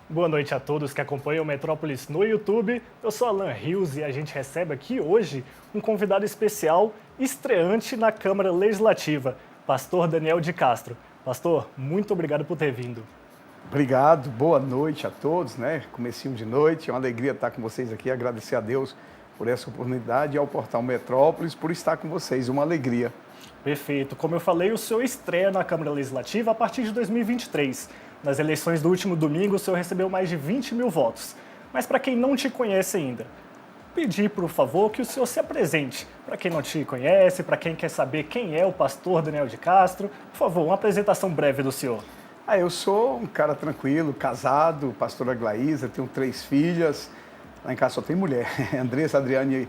Boa noite a todos que acompanham o Metrópolis no YouTube. Eu sou Alan Rios e a gente recebe aqui hoje um convidado especial, estreante na Câmara Legislativa, Pastor Daniel de Castro. Pastor, muito obrigado por ter vindo. Obrigado, boa noite a todos, né? Comecinho de noite, é uma alegria estar com vocês aqui, agradecer a Deus por essa oportunidade e ao Portal Metrópolis por estar com vocês, uma alegria. Perfeito. Como eu falei, o senhor estreia na Câmara Legislativa a partir de 2023. Nas eleições do último domingo, o senhor recebeu mais de 20 mil votos. Mas para quem não te conhece ainda, pedir, por favor, que o senhor se apresente. Para quem não te conhece, para quem quer saber quem é o pastor Daniel de Castro, por favor, uma apresentação breve do senhor. Eu sou um cara tranquilo, casado, pastora Glaísa, tenho 3 filhas, lá em casa só tem mulher, Andressa, Adriane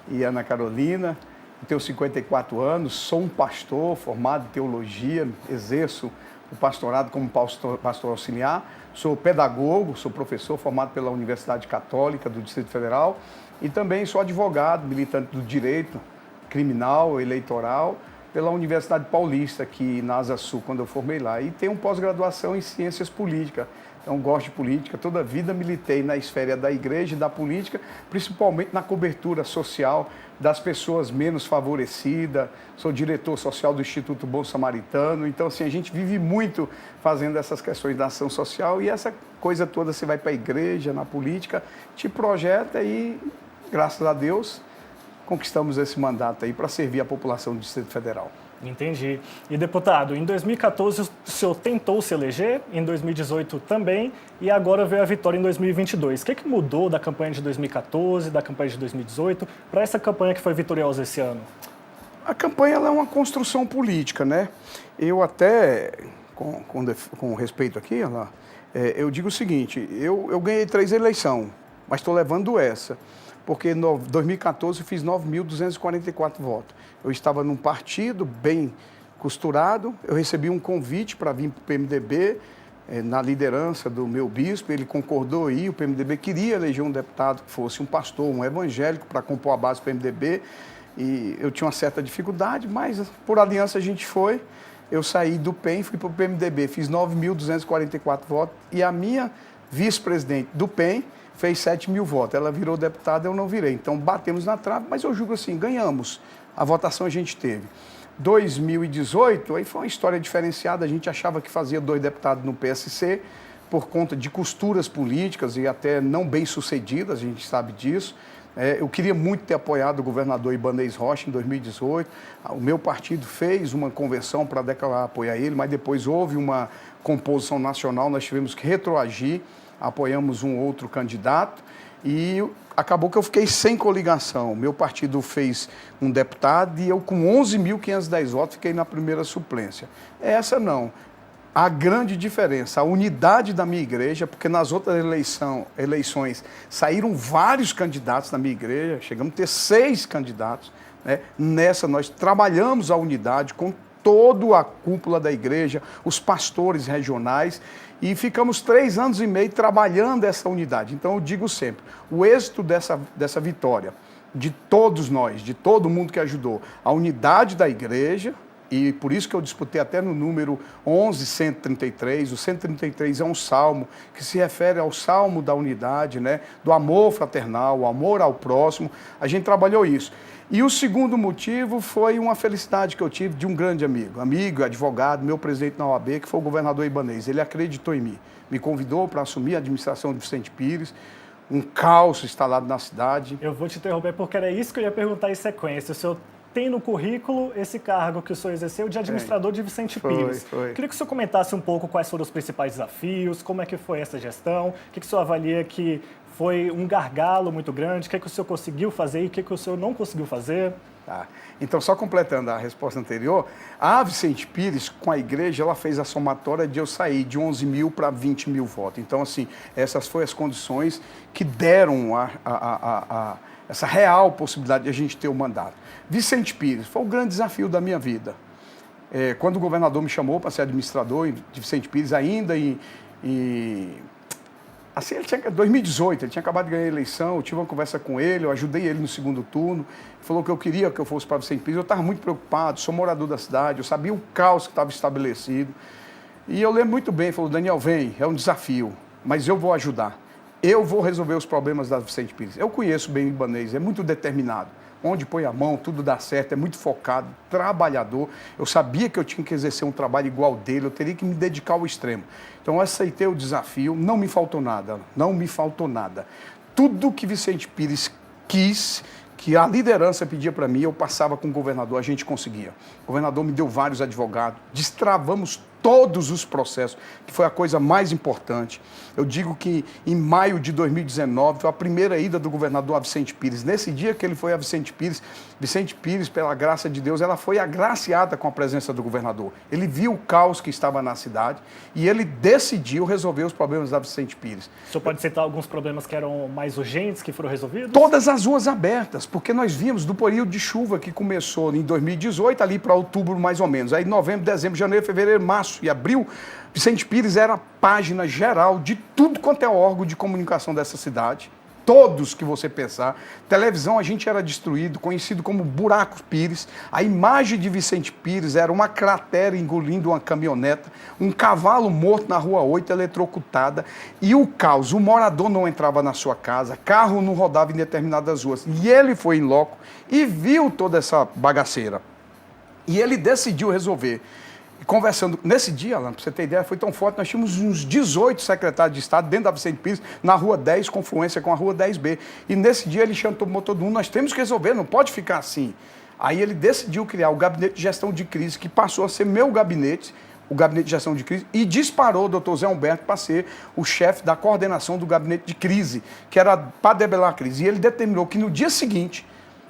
e Ana Carolina. Eu tenho 54 anos, sou um pastor formado em teologia, exerço o pastorado como pastor auxiliar, sou pedagogo, sou professor formado pela Universidade Católica do Distrito Federal e também sou advogado, militante do direito criminal, eleitoral, pela Universidade Paulista, aqui na Asa Sul, quando eu formei lá. E tenho pós-graduação em Ciências Políticas. Então, gosto de política. Toda a vida militei na esfera da igreja e da política, principalmente na cobertura social das pessoas menos favorecidas. Sou diretor social do Instituto Bom Samaritano. Então, assim, a gente vive muito fazendo essas questões da ação social e essa coisa toda, você vai para a igreja, na política, te projeta e, graças a Deus, conquistamos esse mandato aí para servir a população do Distrito Federal. Entendi. E, deputado, em 2014 o senhor tentou se eleger, em 2018 também, e agora veio a vitória em 2022. O que mudou da campanha de 2014, da campanha de 2018, para essa campanha que foi vitoriosa esse ano? A campanha ela é uma construção política, né? Eu até, com respeito aqui, eu digo o seguinte, eu ganhei 3 eleições, mas estou levando essa. Porque em 2014 eu fiz 9.244 votos. Eu estava num partido bem costurado, eu recebi um convite para vir para o PMDB, na liderança do meu bispo, ele concordou aí, o PMDB queria eleger um deputado que fosse um pastor, um evangélico, para compor a base do PMDB, e eu tinha uma certa dificuldade, mas por aliança a gente foi, eu saí do PEN, fui para o PMDB, fiz 9.244 votos, e a minha vice-presidente do PEN fez 7 mil votos. Ela virou deputada, eu não virei. Então, batemos na trave, mas eu julgo assim, ganhamos. A votação a gente teve. 2018, aí foi uma história diferenciada. A gente achava que fazia 2 deputados no PSC, por conta de costuras políticas e até não bem sucedidas, a gente sabe disso. Eu queria muito ter apoiado o governador Ibanez Rocha em 2018. O meu partido fez uma convenção para declarar apoiar ele, mas depois houve uma composição nacional, nós tivemos que retroagir, apoiamos um outro candidato e acabou que eu fiquei sem coligação. Meu partido fez um deputado e eu, com 11.510 votos, fiquei na primeira suplência. Essa não. A grande diferença, a unidade da minha igreja, porque nas outras eleições saíram vários candidatos na minha igreja, chegamos a ter 6 candidatos, né? Nessa nós trabalhamos a unidade com toda a cúpula da igreja, os pastores regionais, e ficamos 3 anos e meio trabalhando essa unidade. Então eu digo sempre, o êxito dessa vitória, de todos nós, de todo mundo que ajudou, a unidade da igreja, e por isso que eu disputei até no número 11.133, o 133 é um salmo que se refere ao salmo da unidade, né? Do amor fraternal, o amor ao próximo, a gente trabalhou isso. E o segundo motivo foi uma felicidade que eu tive de um grande amigo, advogado, meu presidente na OAB, que foi o governador Ibanez. Ele acreditou em mim, me convidou para assumir a administração de Vicente Pires, um caos instalado na cidade. Eu vou te interromper porque era isso que eu ia perguntar em sequência. O senhor tem no currículo esse cargo que o senhor exerceu de administrador de Vicente Pires. Queria que o senhor comentasse um pouco quais foram os principais desafios, como é que foi essa gestão, o que o senhor avalia que foi um gargalo muito grande, o que o senhor conseguiu fazer e o que o senhor não conseguiu fazer? Tá. Então, só completando a resposta anterior, a Vicente Pires, com a igreja, ela fez a somatória de eu sair de 11 mil para 20 mil votos. Então, assim, essas foram as condições que deram essa real possibilidade de a gente ter o mandato. Vicente Pires foi o grande desafio da minha vida. Quando o governador me chamou para ser administrador de Vicente Pires, ainda em Assim, 2018, ele tinha acabado de ganhar a eleição, eu tive uma conversa com ele, eu ajudei ele no segundo turno, ele falou que eu queria que eu fosse para Vicente Pires, eu estava muito preocupado, sou morador da cidade, eu sabia o caos que estava estabelecido. E eu lembro muito bem, ele falou, Daniel, vem, é um desafio. mas eu vou ajudar. Eu vou resolver os problemas da Vicente Pires. Eu conheço bem o Ibanez, é muito determinado. Onde põe a mão, tudo dá certo, é muito focado, trabalhador. Eu sabia que eu tinha que exercer um trabalho igual dele, eu teria que me dedicar ao extremo. Então eu aceitei o desafio, não me faltou nada, não me faltou nada. Tudo que Vicente Pires quis, que a liderança pedia para mim, eu passava com o governador, a gente conseguia. O governador me deu vários advogados, destravamos todos os processos, que foi a coisa mais importante. Eu digo que em maio de 2019 foi a primeira ida do governador a Vicente Pires. Nesse dia que ele foi a Vicente Pires, pela graça de Deus, ela foi agraciada com a presença do governador. Ele viu o caos que estava na cidade e ele decidiu resolver os problemas da Vicente Pires. O senhor pode citar alguns problemas que eram mais urgentes, que foram resolvidos? Todas as ruas abertas, porque nós vimos do período de chuva que começou em 2018, ali para outubro mais ou menos. Aí novembro, dezembro, janeiro, fevereiro, março e abril, Vicente Pires era a página geral de tudo quanto é órgão de comunicação dessa cidade. Todos que você pensar. Televisão a gente era destruído, conhecido como Buraco Pires. A imagem de Vicente Pires era uma cratera engolindo uma caminhoneta, um cavalo morto na Rua 8, eletrocutada, e o caos. O morador não entrava na sua casa, carro não rodava em determinadas ruas. E ele foi em loco e viu toda essa bagaceira. E ele decidiu resolver. Conversando, nesse dia, Alan, para você ter ideia, foi tão forte, nós tínhamos uns 18 secretários de Estado dentro da Vicente Pires, na Rua 10, confluência com a Rua 10B. E nesse dia ele chamou todo mundo, nós temos que resolver, não pode ficar assim. Aí ele decidiu criar o Gabinete de Gestão de Crise, que passou a ser meu gabinete, o Gabinete de Gestão de Crise, e disparou o doutor Zé Humberto para ser o chefe da coordenação do Gabinete de Crise, que era para debelar a crise. E ele determinou que no dia seguinte,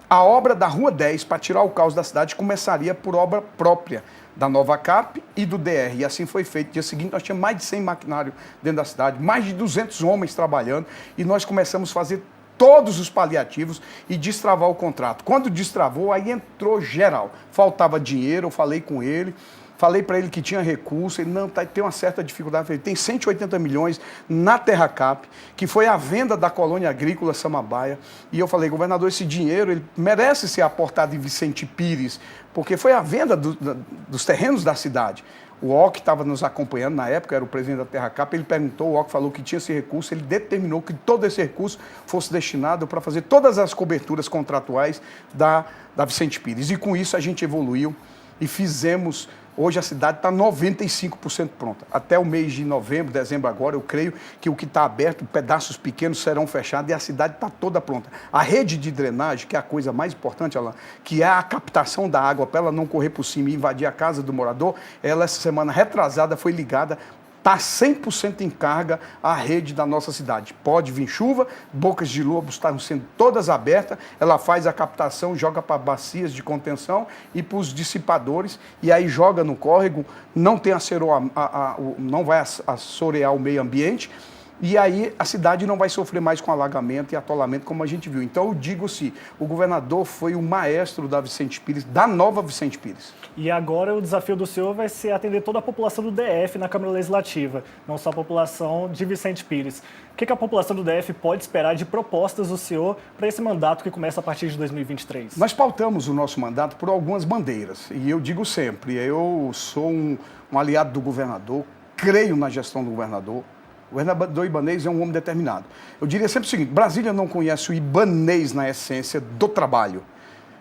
a obra da Rua 10, para tirar o caos da cidade, começaria por obra própria da Nova Cap e do DR. E assim foi feito. No dia seguinte, nós tínhamos mais de 100 maquinários dentro da cidade, mais de 200 homens trabalhando, e nós começamos a fazer todos os paliativos e destravar o contrato. Quando destravou, aí entrou geral. Faltava dinheiro, eu falei com ele, falei para ele que tinha recurso, ele não, tem uma certa dificuldade, ele tem 180 milhões na Terra Cap, que foi a venda da colônia agrícola Samambaia, e eu falei, governador, esse dinheiro ele merece ser aportado em Vicente Pires, porque foi a venda dos terrenos da cidade. O OC estava nos acompanhando na época, era o presidente da Terra Cap, ele perguntou, o OC falou que tinha esse recurso, ele determinou que todo esse recurso fosse destinado para fazer todas as coberturas contratuais da Vicente Pires. E com isso a gente evoluiu e fizemos. Hoje a cidade está 95% pronta. Até o mês de novembro, dezembro agora, eu creio que o que está aberto, pedaços pequenos serão fechados e a cidade está toda pronta. A rede de drenagem, que é a coisa mais importante, Alan, que é a captação da água para ela não correr por cima e invadir a casa do morador, ela essa semana retrasada foi ligada. Está 100% em carga a rede da nossa cidade. Pode vir chuva, bocas de lobo estão sendo todas abertas, ela faz a captação, joga para bacias de contenção e para os dissipadores, e aí joga no córrego, não tem não vai assorear o meio ambiente, e aí a cidade não vai sofrer mais com alagamento e atolamento, como a gente viu. Então eu digo assim, o governador foi o maestro da Vicente Pires, da nova Vicente Pires. E agora o desafio do senhor vai ser atender toda a população do DF na Câmara Legislativa, não só a população de Vicente Pires. O que a população do DF pode esperar de propostas do senhor para esse mandato que começa a partir de 2023? Nós pautamos o nosso mandato por algumas bandeiras, e eu digo sempre, eu sou um aliado do governador, creio na gestão do governador. O governador Ibanez é um homem determinado. Eu diria sempre o seguinte, Brasília não conhece o Ibanez na essência do trabalho.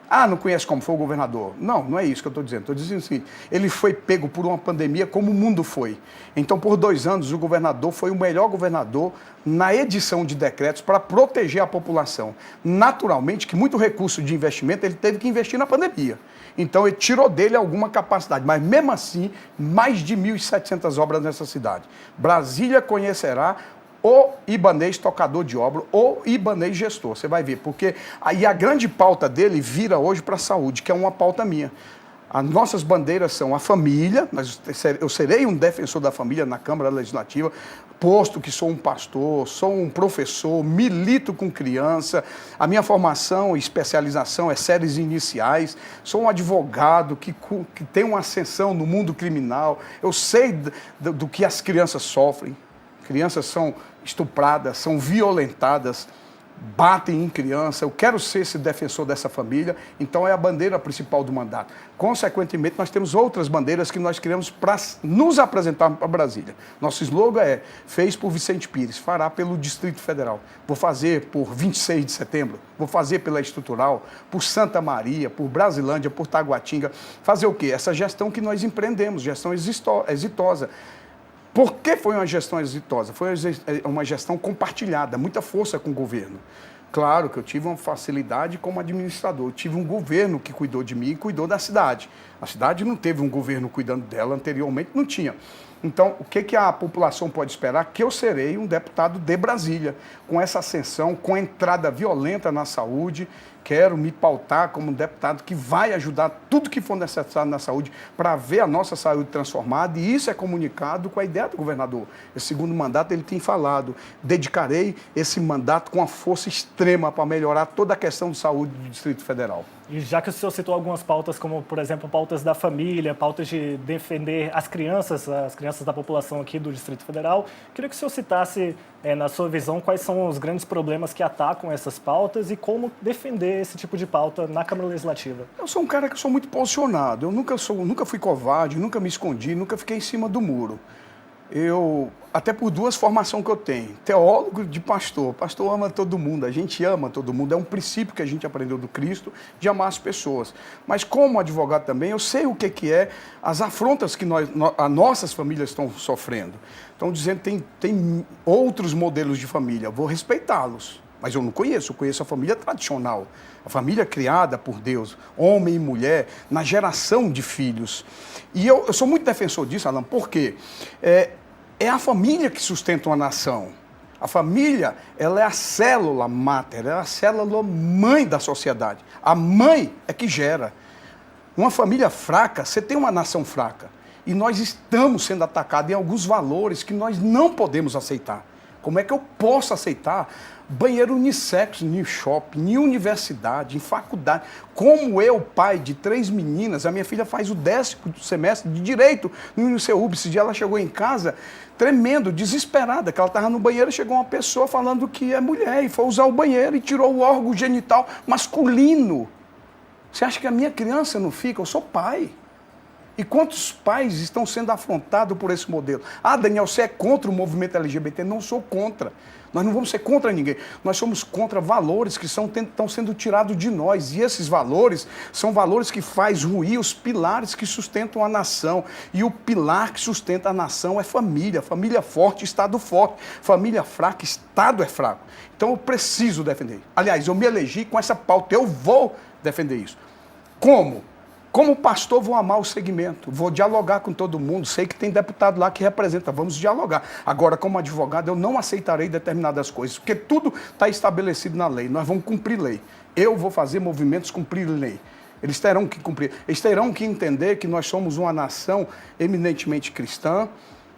Ah, não conhece como foi o governador. Não, não é isso que eu estou dizendo. Estou dizendo o seguinte, ele foi pego por uma pandemia como o mundo foi. Então, por 2 anos, o governador foi o melhor governador na edição de decretos para proteger a população. Naturalmente, que muito recurso de investimento ele teve que investir na pandemia. Então, ele tirou dele alguma capacidade. Mas, mesmo assim, mais de 1.700 obras nessa cidade. Brasília conhecerá o Ibanez tocador de obra, ou Ibanez gestor, você vai ver, porque aí a grande pauta dele vira hoje para a saúde, que é uma pauta minha. As nossas bandeiras são a família, eu serei um defensor da família na Câmara Legislativa, posto que sou um pastor, sou um professor, milito com criança, a minha formação e especialização é séries iniciais, sou um advogado que tem uma ascensão no mundo criminal, eu sei do que as crianças sofrem. Crianças são estupradas, são violentadas batem em criança, eu quero ser esse defensor dessa família, então é a bandeira principal do mandato. Consequentemente, nós temos outras bandeiras que nós criamos para nos apresentar para Brasília. Nosso slogan é: fez por Vicente Pires, fará pelo Distrito Federal. Vou fazer por 26 de setembro, vou fazer pela Estrutural, por Santa Maria, por Brasilândia, por Taguatinga. Fazer o quê? Essa gestão que nós empreendemos, gestão exitosa. Por que foi uma gestão exitosa? Foi uma gestão compartilhada, muita força com o governo. Claro que eu tive uma facilidade como administrador. Eu tive um governo que cuidou de mim e cuidou da cidade. A cidade não teve um governo cuidando dela anteriormente, não tinha. Então, o que a população pode esperar? Que eu serei um deputado de Brasília, com essa ascensão, com entrada violenta na saúde. Quero me pautar como um deputado que vai ajudar tudo que for necessário na saúde para ver a nossa saúde transformada, e isso é comunicado com a ideia do governador. Esse segundo mandato ele tem falado: dedicarei esse mandato com a força extrema para melhorar toda a questão de saúde do Distrito Federal. E já que o senhor citou algumas pautas, como, por exemplo, pautas da família, pautas de defender as crianças da população aqui do Distrito Federal, queria que o senhor citasse, na sua visão, quais são os grandes problemas que atacam essas pautas e como defender esse tipo de pauta na Câmara Legislativa. Eu sou um cara que sou muito posicionado, eu nunca fui covarde, nunca me escondi, nunca fiquei em cima do muro. Até por duas formações que eu tenho, teólogo de pastor. Pastor ama todo mundo, a gente ama todo mundo. É um princípio que a gente aprendeu do Cristo, de amar as pessoas. Mas como advogado também, eu sei o que é as afrontas que as nossas famílias estão sofrendo. Estão dizendo que tem outros modelos de família, vou respeitá-los. Mas eu conheço a família tradicional, a família criada por Deus, homem e mulher, na geração de filhos. E eu sou muito defensor disso, Alan, porque é a família que sustenta uma nação. A família, ela é a célula máter, é a célula mãe da sociedade. A mãe é que gera. Uma família fraca, você tem uma nação fraca. E nós estamos sendo atacados em alguns valores que nós não podemos aceitar. Como é que eu posso aceitar banheiro unissex em shopping, em universidade, em faculdade? Como eu, pai de 3 meninas, a minha filha faz o 10º semestre de Direito no INCEUB. Esse dia ela chegou em casa tremendo, desesperada, que ela estava no banheiro e chegou uma pessoa falando que é mulher e foi usar o banheiro e tirou o órgão genital masculino. Você acha que a minha criança não fica? Eu sou pai. E quantos pais estão sendo afrontados por esse modelo? Ah, Daniel, você é contra o movimento LGBT? Não sou contra. Nós não vamos ser contra ninguém. Nós somos contra valores que estão sendo tirados de nós. E esses valores são valores que fazem ruir os pilares que sustentam a nação. E o pilar que sustenta a nação é família. Família forte, Estado forte. Família fraca, Estado é fraco. Então eu preciso defender. Aliás, eu me elegi com essa pauta. Eu vou defender isso. Como? Como pastor, vou amar o segmento, vou dialogar com todo mundo, sei que tem deputado lá que representa, vamos dialogar. Agora, como advogado, eu não aceitarei determinadas coisas, porque tudo está estabelecido na lei, nós vamos cumprir lei. Eu vou fazer movimentos cumprir lei. Eles terão que cumprir, eles terão que entender que nós somos uma nação eminentemente cristã,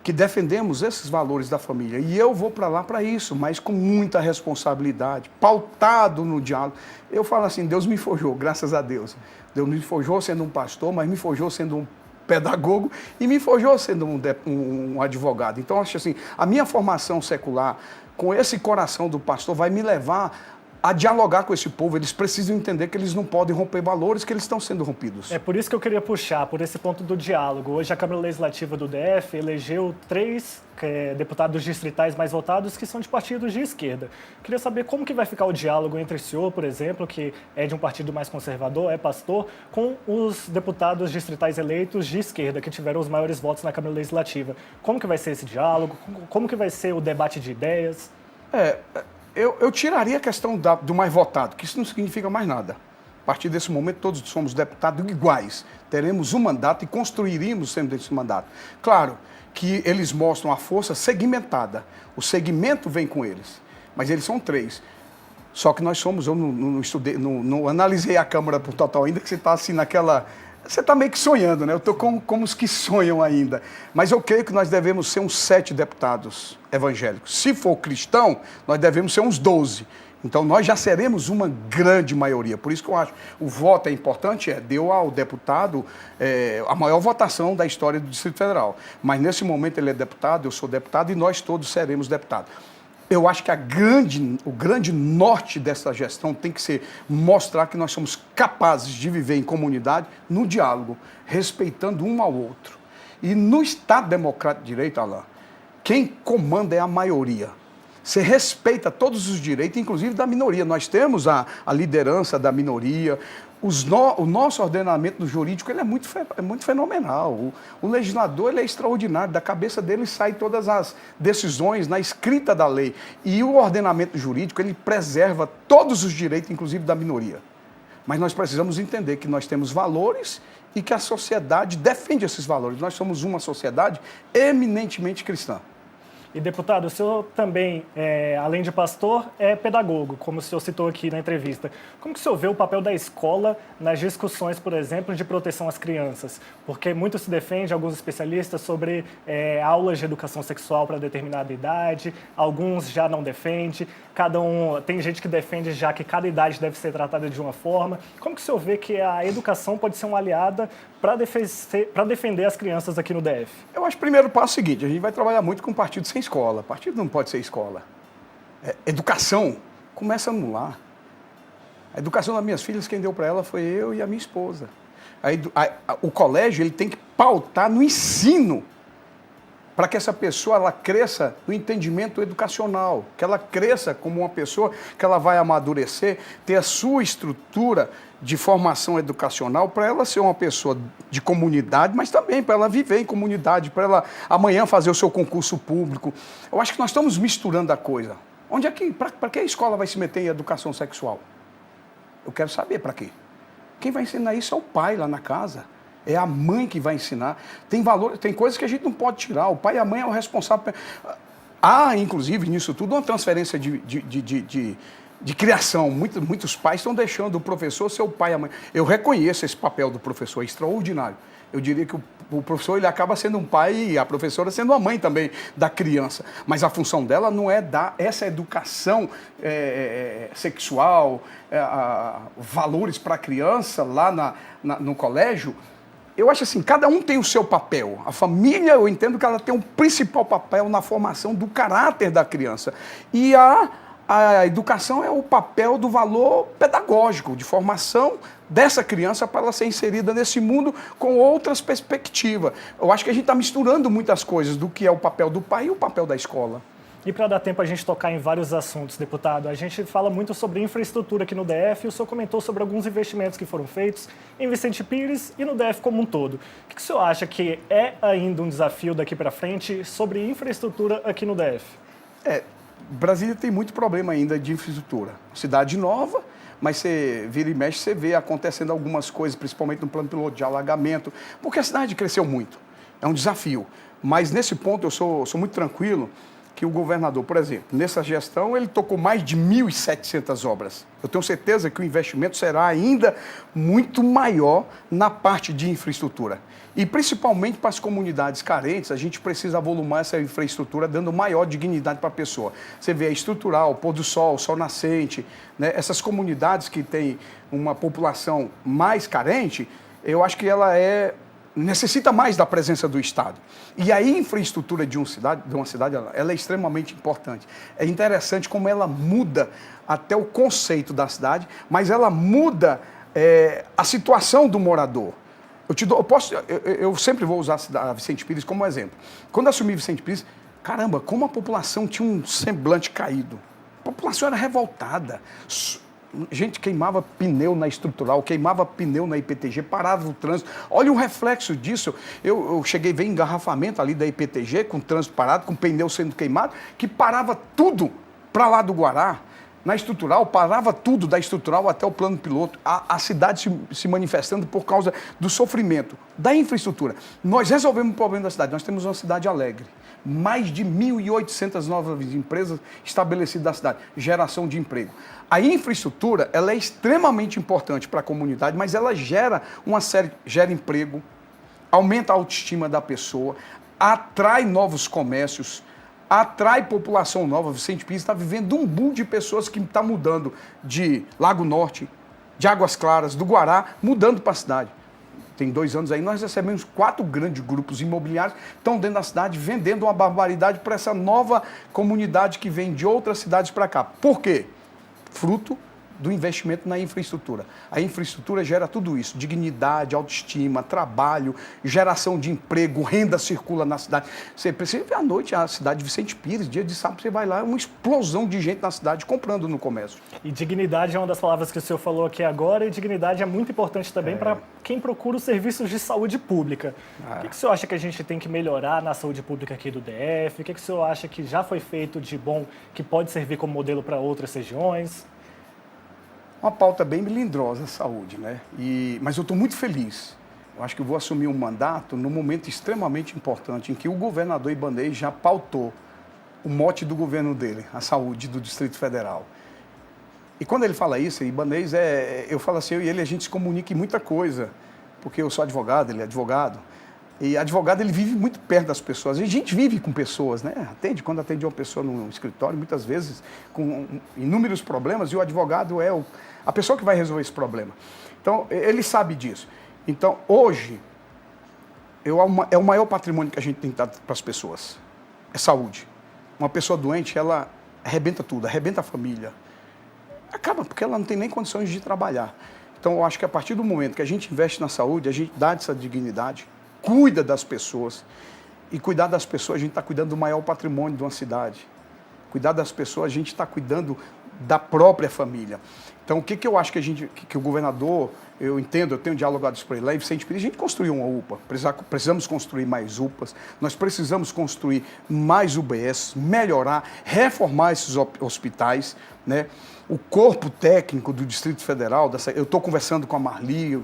que defendemos esses valores da família. E eu vou para lá para isso, mas com muita responsabilidade, pautado no diálogo. Eu falo assim, Deus me forjou, graças a Deus. Deus me forjou sendo um pastor, mas me forjou sendo um pedagogo e me forjou sendo um advogado. Então, acho assim, a minha formação secular, com esse coração do pastor, vai me levar a dialogar com esse povo. Eles precisam entender que eles não podem romper valores que eles estão sendo rompidos. É por isso que eu queria puxar, por esse ponto do diálogo. Hoje a Câmara Legislativa do DF elegeu 3 deputados distritais mais votados que são de partidos de esquerda. Queria saber como que vai ficar o diálogo entre o senhor, por exemplo, que é de um partido mais conservador, é pastor, com os deputados distritais eleitos de esquerda, que tiveram os maiores votos na Câmara Legislativa. Como que vai ser esse diálogo? Como que vai ser o debate de ideias? Eu tiraria a questão do mais votado, que isso não significa mais nada. A partir desse momento, todos somos deputados iguais. Teremos um mandato e construiríamos sempre esse mandato. Claro que eles mostram a força segmentada. O segmento vem com eles, mas eles são 3. Só que nós somos, eu não estudei, não analisei a Câmara por total ainda, que você está assim naquela... Você está meio que sonhando, né? Eu estou como os que sonham ainda. Mas eu creio que nós devemos ser uns 7 deputados evangélicos. Se for cristão, nós devemos ser uns 12. Então, nós já seremos uma grande maioria. Por isso que eu acho o voto é importante, deu ao deputado a maior votação da história do Distrito Federal. Mas, nesse momento, ele é deputado, eu sou deputado e nós todos seremos deputados. Eu acho que o grande norte dessa gestão tem que ser mostrar que nós somos capazes de viver em comunidade, no diálogo, respeitando um ao outro. E no Estado Democrático de Direito, Alain, quem comanda é a maioria. Você respeita todos os direitos, inclusive da minoria. Nós temos a liderança da minoria. O nosso ordenamento jurídico ele é muito fenomenal. O legislador ele é extraordinário. Da cabeça dele saem todas as decisões na escrita da lei. E o ordenamento jurídico ele preserva todos os direitos, inclusive da minoria. Mas nós precisamos entender que nós temos valores e que a sociedade defende esses valores. Nós somos uma sociedade eminentemente cristã. E, deputado, o senhor também, além de pastor, é pedagogo, como o senhor citou aqui na entrevista. Como que o senhor vê o papel da escola nas discussões, por exemplo, de proteção às crianças? Porque muito se defende, alguns especialistas, sobre aulas de educação sexual para determinada idade, alguns já não defendem, tem gente que defende já que cada idade deve ser tratada de uma forma. Como que o senhor vê que a educação pode ser uma aliada para defender as crianças aqui no DF? Eu acho que o primeiro passo é o seguinte, a gente vai trabalhar muito com partido sem escola. Partido não pode ser escola. Educação começa no lar. A educação das minhas filhas, quem deu para ela foi eu e a minha esposa. O colégio ele tem que pautar no ensino para que essa pessoa ela cresça no entendimento educacional, que ela cresça como uma pessoa que ela vai amadurecer, ter a sua estrutura de formação educacional para ela ser uma pessoa de comunidade, mas também para ela viver em comunidade, para ela amanhã fazer o seu concurso público. Eu acho que nós estamos misturando a coisa. Para que a escola vai se meter em educação sexual? Eu quero saber para quê. Quem vai ensinar isso é o pai lá na casa. É a mãe que vai ensinar. Tem coisas que a gente não pode tirar. O pai e a mãe é o responsável. Há, inclusive, nisso tudo, uma transferência de criação. Muitos pais estão deixando o professor ser o pai e a mãe. Eu reconheço esse papel do professor, é extraordinário. Eu diria que o professor ele acaba sendo um pai e a professora sendo a mãe também da criança. Mas a função dela não é dar essa educação sexual, valores para a criança lá no colégio. Eu acho assim, cada um tem o seu papel. A família, eu entendo que ela tem um principal papel na formação do caráter da criança. E a educação é o papel do valor pedagógico, de formação dessa criança para ela ser inserida nesse mundo com outras perspectivas. Eu acho que a gente está misturando muitas coisas do que é o papel do pai e o papel da escola. E para dar tempo a gente tocar em vários assuntos, deputado, a gente fala muito sobre infraestrutura aqui no DF e o senhor comentou sobre alguns investimentos que foram feitos em Vicente Pires e no DF como um todo. O que o senhor acha que é ainda um desafio daqui para frente sobre infraestrutura aqui no DF? Brasília tem muito problema ainda de infraestrutura. Cidade nova, mas você vira e mexe, você vê acontecendo algumas coisas, principalmente no plano piloto de alagamento, porque a cidade cresceu muito. É um desafio. Mas nesse ponto eu sou muito tranquilo, que o governador, por exemplo, nessa gestão, ele tocou mais de 1.700 obras. Eu tenho certeza que o investimento será ainda muito maior na parte de infraestrutura. E principalmente para as comunidades carentes, a gente precisa avolumar essa infraestrutura, dando maior dignidade para a pessoa. Você vê a estrutural, pôr do sol, sol nascente, né? Essas comunidades que têm uma população mais carente, eu acho que ela necessita mais da presença do Estado. E a infraestrutura de uma cidade, ela é extremamente importante. É interessante como ela muda até o conceito da cidade, mas ela muda a situação do morador. Eu sempre vou usar a Vicente Pires como exemplo. Quando assumi Vicente Pires, caramba, como a população tinha um semblante caído. A população era revoltada. Gente queimava pneu na estrutural, queimava pneu na IPTG, parava o trânsito. Olha o reflexo disso. Eu cheguei a ver engarrafamento ali da IPTG, com o trânsito parado, com o pneu sendo queimado, que parava tudo para lá do Guará. Na estrutural, parava tudo da estrutural até o plano piloto. A cidade se manifestando por causa do sofrimento, da infraestrutura. Nós resolvemos o problema da cidade. Nós temos uma cidade alegre. Mais de 1.800 novas empresas estabelecidas na cidade. Geração de emprego. A infraestrutura, ela é extremamente importante para a comunidade, mas ela gera emprego, aumenta a autoestima da pessoa, atrai novos comércios, atrai população nova. Vicente Pires está vivendo um boom de pessoas que está mudando de Lago Norte, de Águas Claras, do Guará, mudando para a cidade. tem 2 anos aí, nós recebemos 4 grandes grupos imobiliários que estão dentro da cidade vendendo uma barbaridade para essa nova comunidade que vem de outras cidades para cá. Por quê? Fruto do investimento na infraestrutura. A infraestrutura gera tudo isso, dignidade, autoestima, trabalho, geração de emprego, renda circula na cidade. Você precisa ver à noite a cidade de Vicente Pires, dia de sábado você vai lá, é uma explosão de gente na cidade comprando no comércio. E dignidade é uma das palavras que o senhor falou aqui agora, e dignidade é muito importante também para quem procura os serviços de saúde pública. O que o senhor acha que a gente tem que melhorar na saúde pública aqui do DF? O que o senhor acha que já foi feito de bom, que pode servir como modelo para outras regiões? Uma pauta bem melindrosa a saúde, né? Mas eu estou muito feliz. Eu acho que eu vou assumir um mandato num momento extremamente importante, em que o governador Ibanez já pautou o mote do governo dele, a saúde do Distrito Federal. E quando ele fala isso, Ibanez eu falo assim, eu e ele, a gente se comunica em muita coisa, porque eu sou advogado, ele é advogado. E advogado, ele vive muito perto das pessoas. E a gente vive com pessoas, né? Quando atende uma pessoa no escritório, muitas vezes com inúmeros problemas, e o advogado é a pessoa que vai resolver esse problema. Então, ele sabe disso. Então, hoje, é o maior patrimônio que a gente tem que dar para as pessoas. É saúde. Uma pessoa doente, ela arrebenta tudo, arrebenta a família. Acaba, porque ela não tem nem condições de trabalhar. Então, eu acho que a partir do momento que a gente investe na saúde, a gente dá essa dignidade, cuida das pessoas. E cuidar das pessoas, a gente está cuidando do maior patrimônio de uma cidade. Cuidar das pessoas, a gente está cuidando da própria família. Então, o que eu acho que o governador, eu entendo, eu tenho dialogado isso para ele, lá em Vicente Pires, a gente construiu uma UPA, precisamos construir mais UPAs, nós precisamos construir mais UBS, melhorar, reformar esses hospitais, né? O corpo técnico do Distrito Federal, eu estou conversando com a Marli,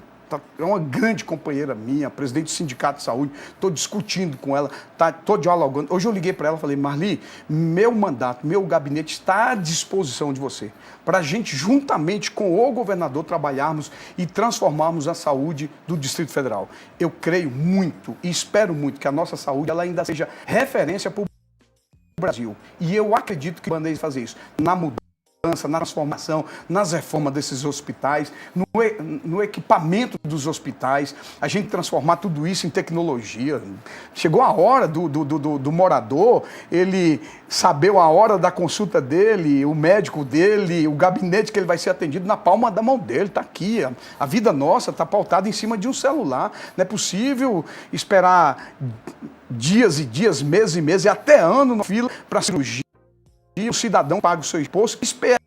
é uma grande companheira minha, presidente do Sindicato de Saúde, estou discutindo com ela, estou dialogando. Hoje eu liguei para ela e falei, Marli, meu mandato, meu gabinete está à disposição de você, para a gente, juntamente com o governador, trabalharmos e transformarmos a saúde do Distrito Federal. Eu creio muito e espero muito que a nossa saúde ela ainda seja referência para o Brasil. E eu acredito que o Ibanez fazer isso, na mudança, na transformação, nas reformas desses hospitais, no equipamento dos hospitais, a gente transformar tudo isso em tecnologia. Chegou a hora do morador, ele saber a hora da consulta dele, o médico dele, o gabinete que ele vai ser atendido na palma da mão dele, está aqui. A vida nossa está pautada em cima de um celular. Não é possível esperar dias e dias, meses e meses, e até ano na fila para cirurgia. E o cidadão paga o seu imposto e espera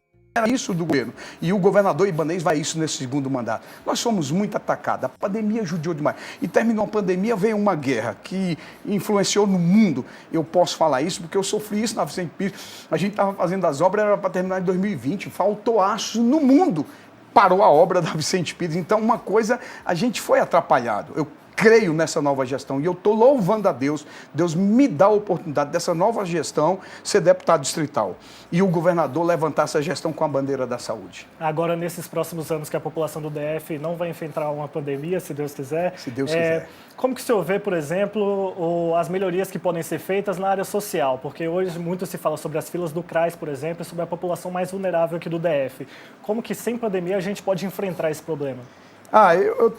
isso do governo. E o governador Ibanez vai isso nesse segundo mandato. Nós somos muito atacados. A pandemia judiou demais. E terminou a pandemia, veio uma guerra que influenciou no mundo. Eu posso falar isso porque eu sofri isso na Vicente Pires. A gente estava fazendo as obras, era para terminar em 2020. Faltou aço no mundo. Parou a obra da Vicente Pires. Então, uma coisa, a gente foi atrapalhado. Eu creio nessa nova gestão e eu estou louvando a Deus. Deus me dá a oportunidade dessa nova gestão ser deputado distrital e o governador levantar essa gestão com a bandeira da saúde. Agora, nesses próximos anos que a população do DF não vai enfrentar uma pandemia, se Deus quiser. Se Deus quiser. Como que o senhor vê, por exemplo, as melhorias que podem ser feitas na área social? Porque hoje muito se fala sobre as filas do CRAS, por exemplo, e sobre a população mais vulnerável aqui do DF. Como que sem pandemia a gente pode enfrentar esse problema?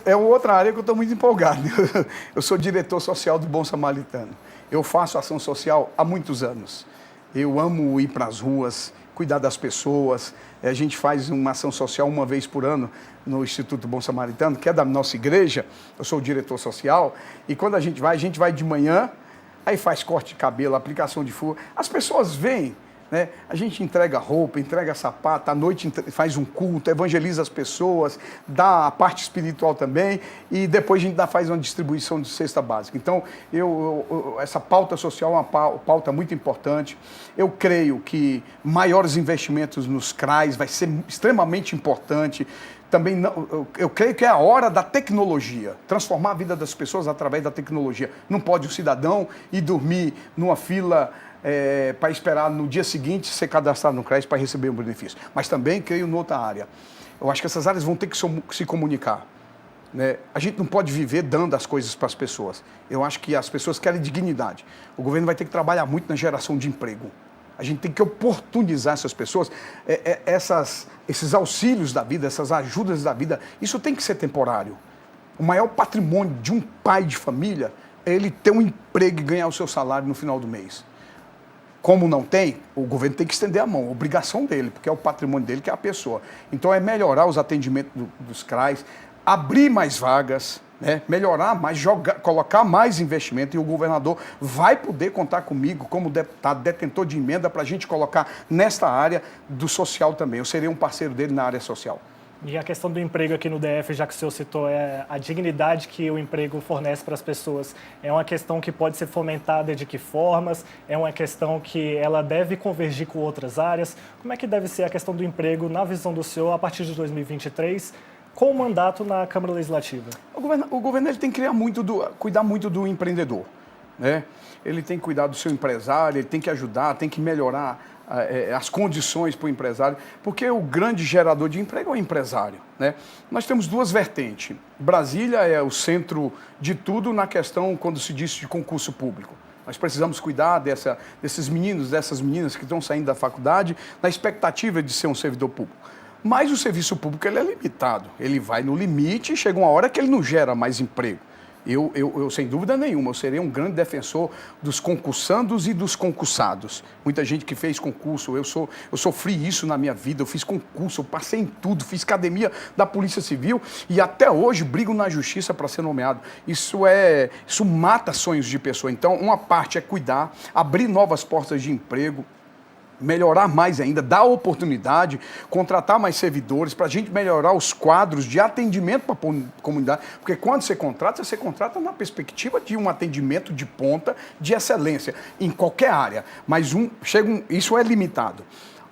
É outra área que eu estou muito empolgado. Eu sou diretor social do Bom Samaritano. Eu faço ação social há muitos anos. Eu amo ir para as ruas, cuidar das pessoas. A gente faz uma ação social uma vez por ano no Instituto Bom Samaritano, que é da nossa igreja. Eu sou o diretor social. E quando a gente vai de manhã, aí faz corte de cabelo, aplicação de fogo. As pessoas vêm. Né? A gente entrega roupa, entrega sapato, à noite faz um culto, evangeliza as pessoas, dá a parte espiritual também e depois a gente faz uma distribuição de cesta básica. Então, essa pauta social é uma pauta muito importante. Eu creio que maiores investimentos nos CRAs vai ser extremamente importante. Também eu creio que é a hora da tecnologia, transformar a vida das pessoas através da tecnologia. Não pode o cidadão ir dormir numa fila para esperar no dia seguinte ser cadastrado no CRAS para receber um benefício. Mas também creio em outra área. Eu acho que essas áreas vão ter que se comunicar. Né? A gente não pode viver dando as coisas para as pessoas. Eu acho que as pessoas querem dignidade. O governo vai ter que trabalhar muito na geração de emprego. A gente tem que oportunizar essas pessoas, esses auxílios da vida, essas ajudas da vida. Isso tem que ser temporário. O maior patrimônio de um pai de família é ele ter um emprego e ganhar o seu salário no final do mês. Como não tem, o governo tem que estender a mão, obrigação dele, porque é o patrimônio dele que é a pessoa. Então é melhorar os atendimentos dos CRAs, abrir mais vagas, né? Melhorar mais, colocar mais investimento, e o governador vai poder contar comigo como deputado, detentor de emenda, para a gente colocar nesta área do social também. Eu serei um parceiro dele na área social. E a questão do emprego aqui no DF, já que o senhor citou, é a dignidade que o emprego fornece para as pessoas. É uma questão que pode ser fomentada de que formas? É uma questão que ela deve convergir com outras áreas? Como é que deve ser a questão do emprego, na visão do senhor, a partir de 2023, com o mandato na Câmara Legislativa? O governo ele tem que cuidar muito do empreendedor, né? Ele tem que cuidar do seu empresário, ele tem que ajudar, tem que melhorar as condições para o empresário, porque o grande gerador de emprego é o empresário, né? Nós temos duas vertentes. Brasília é o centro de tudo na questão, quando se diz de concurso público. Nós precisamos cuidar desses meninos, dessas meninas que estão saindo da faculdade na expectativa de ser um servidor público. Mas o serviço público ele é limitado, ele vai no limite e chega uma hora que ele não gera mais emprego. Eu, sem dúvida nenhuma, eu serei um grande defensor dos concursandos e dos concursados. Muita gente que fez concurso, eu sofri isso na minha vida, eu fiz concurso, eu passei em tudo, fiz academia da Polícia Civil e até hoje brigo na justiça para ser nomeado. Isso mata sonhos de pessoa. Então, uma parte é cuidar, abrir novas portas de emprego, melhorar mais ainda, dar oportunidade, contratar mais servidores, para a gente melhorar os quadros de atendimento para a comunidade, porque quando você contrata na perspectiva de um atendimento de ponta, de excelência, em qualquer área, mas isso é limitado.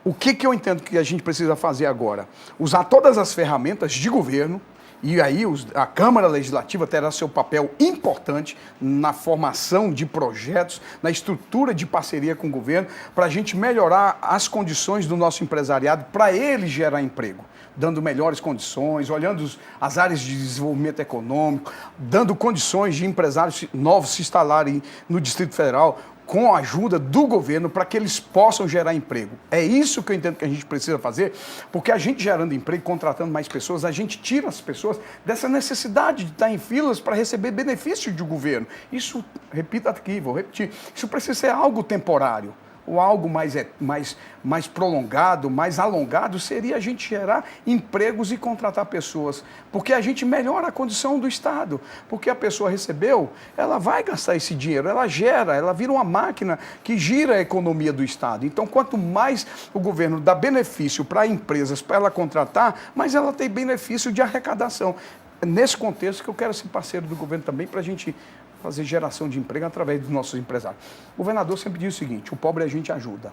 O que eu entendo que a gente precisa fazer agora? Usar todas as ferramentas de governo, e aí a Câmara Legislativa terá seu papel importante na formação de projetos, na estrutura de parceria com o governo, para a gente melhorar as condições do nosso empresariado, para ele gerar emprego, dando melhores condições, olhando as áreas de desenvolvimento econômico, dando condições de empresários novos se instalarem no Distrito Federal, com a ajuda do governo, para que eles possam gerar emprego. É isso que eu entendo que a gente precisa fazer, porque a gente gerando emprego, contratando mais pessoas, a gente tira as pessoas dessa necessidade de estar em filas para receber benefício do governo. Isso, repito aqui, vou repetir, isso precisa ser algo temporário. Ou algo mais prolongado, mais alongado, seria a gente gerar empregos e contratar pessoas. Porque a gente melhora a condição do Estado. Porque a pessoa recebeu, ela vai gastar esse dinheiro, ela gera, ela vira uma máquina que gira a economia do Estado. Então, quanto mais o governo dá benefício para empresas, para ela contratar, mais ela tem benefício de arrecadação. É nesse contexto que eu quero ser parceiro do governo também, para a gente fazer geração de emprego através dos nossos empresários. O governador sempre diz o seguinte: o pobre a gente ajuda,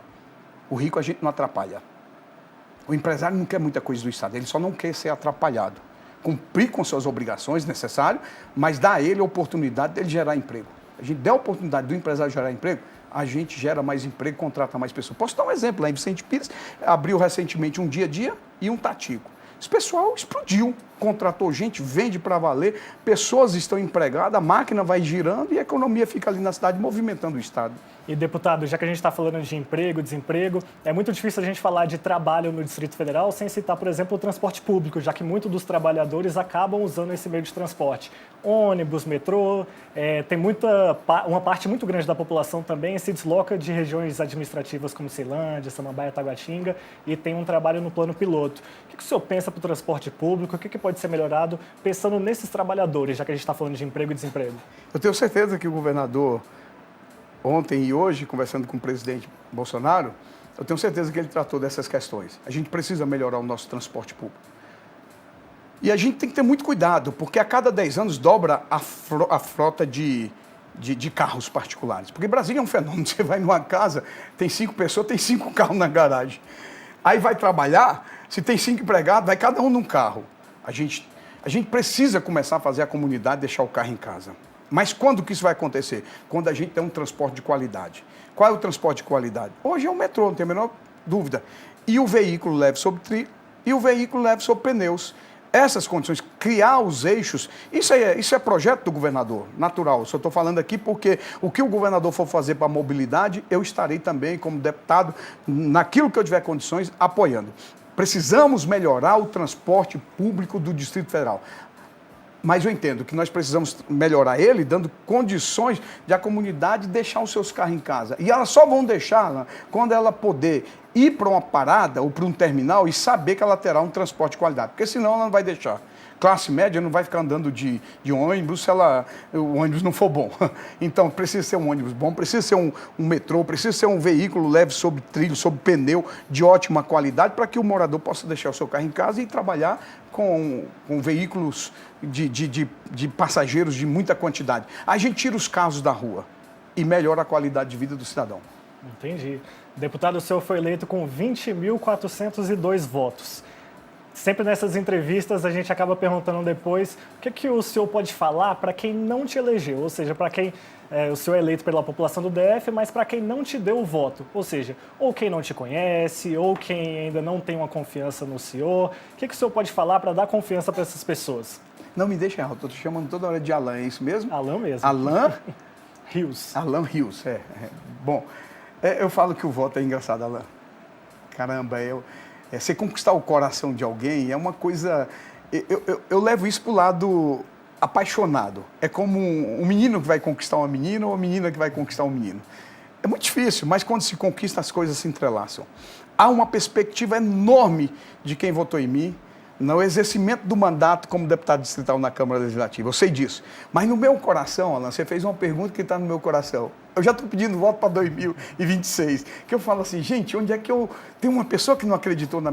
o rico a gente não atrapalha. O empresário não quer muita coisa do Estado, ele só não quer ser atrapalhado. Cumprir com suas obrigações necessárias, mas dar a ele a oportunidade dele gerar emprego. A gente der a oportunidade do empresário gerar emprego, a gente gera mais emprego, contrata mais pessoas. Posso dar um exemplo, lá em Vicente Pires, abriu recentemente um Dia a Dia e um Tatico. Esse pessoal explodiu, contratou gente, vende para valer, pessoas estão empregadas, a máquina vai girando e a economia fica ali na cidade movimentando o Estado. E, deputado, já que a gente está falando de emprego, desemprego, é muito difícil a gente falar de trabalho no Distrito Federal sem citar, por exemplo, o transporte público, já que muitos dos trabalhadores acabam usando esse meio de transporte. Ônibus, metrô, tem uma parte muito grande da população também se desloca de regiões administrativas como Ceilândia, Samambaia, Taguatinga, e tem um trabalho no plano piloto. O que o senhor pensa para o transporte público? O que pode ser melhorado pensando nesses trabalhadores, já que a gente está falando de emprego e desemprego? Eu tenho certeza que o governador, ontem e hoje, conversando com o presidente Bolsonaro, eu tenho certeza que ele tratou dessas questões. A gente precisa melhorar o nosso transporte público. E a gente tem que ter muito cuidado, porque a cada 10 anos dobra a frota de carros particulares. Porque Brasília é um fenômeno. Você vai numa casa, tem 5 pessoas, tem 5 carros na garagem. Aí vai trabalhar, se tem 5 empregados, vai cada um num carro. A gente precisa começar a fazer a comunidade deixar o carro em casa. Mas quando que isso vai acontecer? Quando a gente tem um transporte de qualidade. Qual é o transporte de qualidade? Hoje é o metrô, não tem a menor dúvida. E o veículo leve sobre trilho e o veículo leve sobre pneus. Essas condições, criar os eixos, isso é projeto do governador, natural. Só estou falando aqui porque o que o governador for fazer para a mobilidade, eu estarei também como deputado, naquilo que eu tiver condições, apoiando. Precisamos melhorar o transporte público do Distrito Federal. Mas eu entendo que nós precisamos melhorar ele, dando condições de a comunidade deixar os seus carros em casa. E elas só vão deixá-la quando ela poder ir para uma parada ou para um terminal e saber que ela terá um transporte de qualidade. Porque senão ela não vai deixar. Classe média não vai ficar andando de ônibus se o ônibus não for bom. Então, precisa ser um ônibus bom, precisa ser um metrô, precisa ser um veículo leve sobre trilho, sobre pneu, de ótima qualidade, para que o morador possa deixar o seu carro em casa e trabalhar com veículos de passageiros de muita quantidade. A gente tira os carros da rua e melhora a qualidade de vida do cidadão. Entendi. Deputado, o senhor foi eleito com 20.402 votos. Sempre nessas entrevistas a gente acaba perguntando depois o que o senhor pode falar para quem não te elegeu, ou seja, para quem o senhor é eleito pela população do DF, mas para quem não te deu o voto, ou seja, ou quem não te conhece, ou quem ainda não tem uma confiança no senhor. O que o senhor pode falar para dar confiança para essas pessoas? Não me deixe errar, eu estou te chamando toda hora de Alan, é isso mesmo? Alan mesmo. Alan Rios. Alan Rios, Bom, eu falo que o voto é engraçado, Alan. Caramba, você conquistar o coração de alguém é uma coisa... Eu levo isso para o lado apaixonado. É como um menino que vai conquistar uma menina ou uma menina que vai conquistar um menino. É muito difícil, mas quando se conquista, as coisas se entrelaçam. Há uma perspectiva enorme de quem votou em mim no exercimento do mandato como deputado distrital na Câmara Legislativa. Eu sei disso. Mas no meu coração, Alan, você fez uma pergunta que está no meu coração. Eu já estou pedindo voto para 2026. Que eu falo assim, gente, onde é que eu... Tem uma pessoa que não acreditou na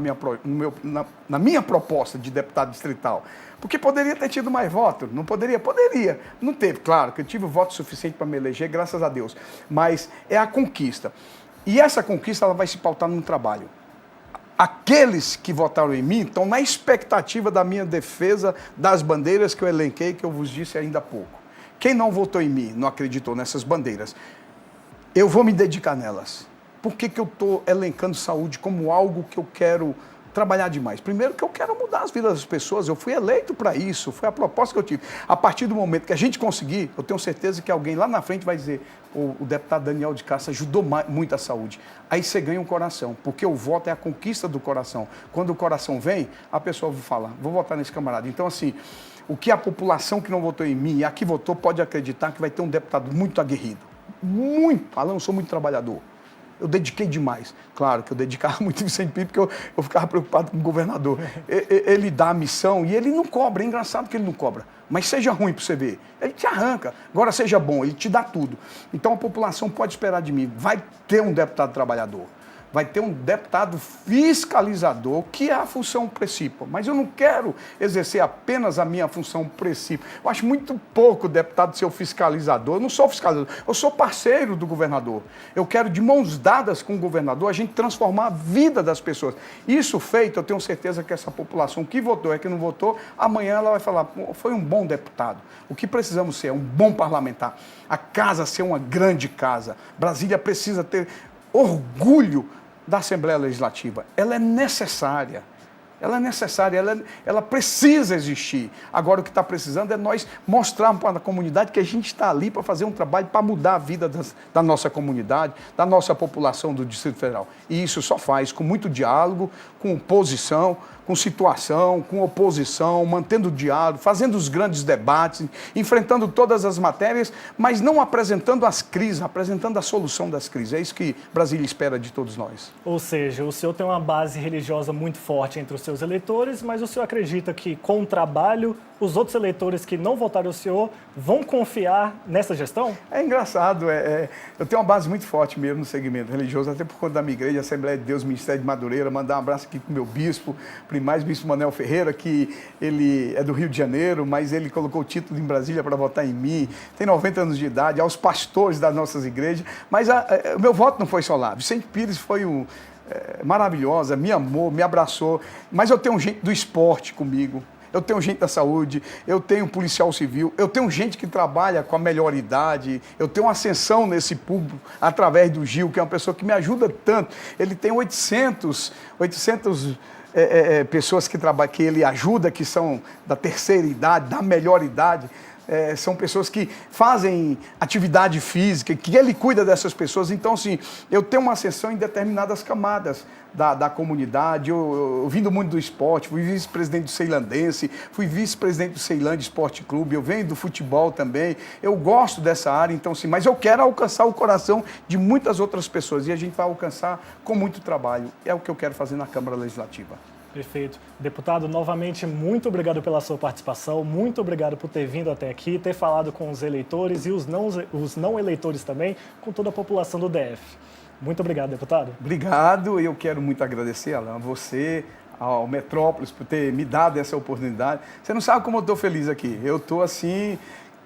minha proposta de deputado distrital. Porque poderia ter tido mais voto. Não poderia? Poderia. Não teve, claro, que eu tive voto suficiente para me eleger, graças a Deus. Mas é a conquista. E essa conquista ela vai se pautar num trabalho. Aqueles que votaram em mim estão na expectativa da minha defesa das bandeiras que eu elenquei, que eu vos disse ainda há pouco. Quem não votou em mim, não acreditou nessas bandeiras, eu vou me dedicar nelas. Por que eu estou elencando saúde como algo que eu quero trabalhar demais? Primeiro que eu quero mudar as vidas das pessoas, eu fui eleito para isso, foi a proposta que eu tive. A partir do momento que a gente conseguir, eu tenho certeza que alguém lá na frente vai dizer, o deputado Daniel de Castro ajudou muito a saúde. Aí você ganha um coração, porque o voto é a conquista do coração. Quando o coração vem, a pessoa vai falar, vou votar nesse camarada. Então, assim, o que a população que não votou em mim e a que votou pode acreditar que vai ter um deputado muito aguerrido. Muito. Alan, eu sou muito trabalhador. Eu dediquei demais. Claro que eu dedicava muito em Vicente Pinto, porque eu ficava preocupado com o governador. Ele dá a missão e ele não cobra. É engraçado que ele não cobra. Mas seja ruim para você ver. Ele te arranca. Agora seja bom, ele te dá tudo. Então a população pode esperar de mim. Vai ter um deputado trabalhador. Vai ter um deputado fiscalizador, que é a função principal. Mas eu não quero exercer apenas a minha função principal. Eu acho muito pouco o deputado ser o fiscalizador. Eu não sou fiscalizador, eu sou parceiro do governador. Eu quero, de mãos dadas com o governador, a gente transformar a vida das pessoas. Isso feito, eu tenho certeza que essa população que votou, que não votou, amanhã ela vai falar, foi um bom deputado. O que precisamos ser é um bom parlamentar. A casa ser uma grande casa. Brasília precisa ter orgulho da Assembleia Legislativa. Ela é necessária. Ela é necessária, ela precisa existir. Agora, o que está precisando é nós mostrarmos para a comunidade que a gente está ali para fazer um trabalho para mudar a vida da nossa comunidade, da nossa população do Distrito Federal. E isso só faz com muito diálogo, com posição, com situação, com oposição, mantendo o diálogo, fazendo os grandes debates, enfrentando todas as matérias, mas não apresentando as crises, apresentando a solução das crises. É isso que Brasília espera de todos nós. Ou seja, o senhor tem uma base religiosa muito forte entre os seus eleitores, mas o senhor acredita que, com o trabalho, os outros eleitores que não votaram no senhor vão confiar nessa gestão? É engraçado, eu tenho uma base muito forte mesmo no segmento religioso, até por conta da minha igreja, Assembleia de Deus, Ministério de Madureira. Mandar um abraço aqui para o meu bispo, primaz bispo Manuel Ferreira, que ele é do Rio de Janeiro, mas ele colocou o título em Brasília para votar em mim, tem 90 anos de idade, aos pastores das nossas igrejas, mas o meu voto não foi só lá. Vicente Pires foi maravilhosa, me amou, me abraçou, mas eu tenho gente do esporte comigo. Eu tenho gente da saúde, eu tenho policial civil, eu tenho gente que trabalha com a melhor idade, eu tenho uma ascensão nesse público através do Gil, que é uma pessoa que me ajuda tanto. Ele tem 800 pessoas que ele ajuda, que são da terceira idade, da melhor idade. são pessoas que fazem atividade física, que ele cuida dessas pessoas. Então, assim, eu tenho uma ascensão em determinadas camadas da comunidade. Eu vim do mundo do esporte, fui vice-presidente do Ceilandense, fui vice-presidente do Ceilândia Esporte Clube, eu venho do futebol também, eu gosto dessa área, então sim, mas eu quero alcançar o coração de muitas outras pessoas e a gente vai alcançar com muito trabalho. É o que eu quero fazer na Câmara Legislativa. Perfeito. Deputado, novamente, muito obrigado pela sua participação, muito obrigado por ter vindo até aqui, ter falado com os eleitores e os não eleitores também, com toda a população do DF. Muito obrigado, deputado. Obrigado, eu quero muito agradecer, Alain, a você, ao Metrópolis, por ter me dado essa oportunidade. Você não sabe como eu estou feliz aqui. Eu estou assim,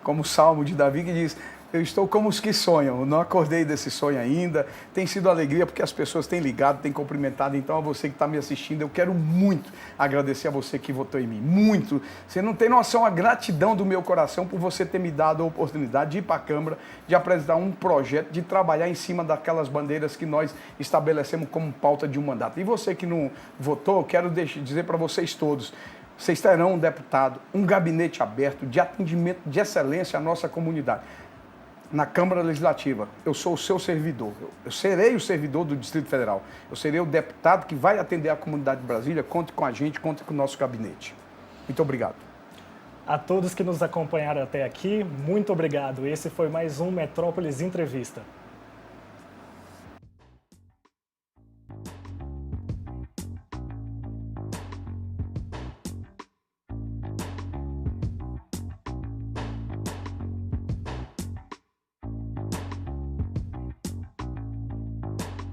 como o Salmo de Davi que diz, eu estou como os que sonham, eu não acordei desse sonho ainda. Tem sido alegria porque as pessoas têm ligado, têm cumprimentado. Então, a você que está me assistindo, eu quero muito agradecer a você que votou em mim. Muito. Você não tem noção a gratidão do meu coração por você ter me dado a oportunidade de ir para a Câmara, de apresentar um projeto, de trabalhar em cima daquelas bandeiras que nós estabelecemos como pauta de um mandato. E você que não votou, eu quero dizer para vocês todos, vocês terão um deputado, um gabinete aberto de atendimento de excelência à nossa comunidade. Na Câmara Legislativa, eu sou o seu servidor, eu serei o servidor do Distrito Federal, eu serei o deputado que vai atender a comunidade de Brasília, conte com a gente, conte com o nosso gabinete. Muito obrigado. A todos que nos acompanharam até aqui, muito obrigado. Esse foi mais um Metrópolis Entrevista.